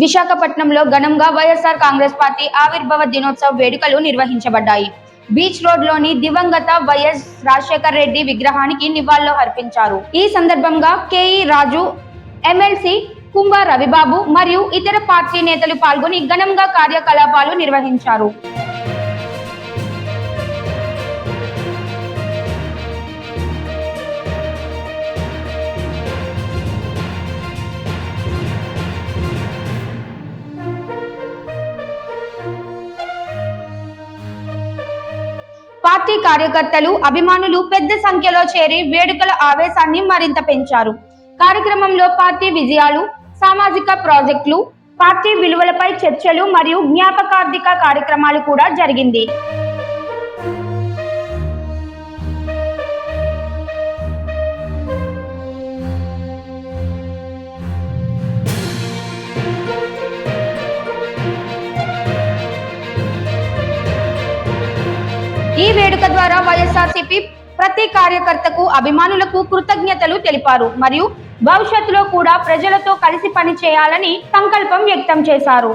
విశాఖపట్నంలో ఘనంగా వైఎస్ఆర్ కాంగ్రెస్ పార్టీ ఆవిర్భావ దినోత్సవ వేడుకలు నిర్వహించబడ్డాయి. బీచ్ రోడ్లోని దివంగత వైఎస్ రాజశేఖర్ రెడ్డి విగ్రహానికి నివాళులు అర్పించారు. ఈ సందర్భంగా కేఈ రాజు, ఎమ్మెల్సీ కుంభ రవిబాబు మరియు ఇతర పార్టీ నేతలు పాల్గొని ఘనంగా కార్యకలాపాలు నిర్వహించారు. పార్టీ కార్యకర్తలు, అభిమానులు పెద్ద సంఖ్యలో చేరి వేడుకల ఆవేశాన్ని మరింత పెంచారు. కార్యక్రమంలో పార్టీ విజయాలు, సామాజిక ప్రాజెక్టులు, పార్టీ విలువలపై చర్చలు మరియు జ్ఞాపకార్థిక కార్యక్రమాలు కూడా జరిగింది. ఈ వేడుక ద్వారా వైఎస్ఆర్సీపీ ప్రతి కార్యకర్తకు, అభిమానులకు కృతజ్ఞతలు తెలిపారు మరియు భవిష్యత్తులో కూడా ప్రజలతో కలిసి పనిచేయాలని సంకల్పం వ్యక్తం చేశారు.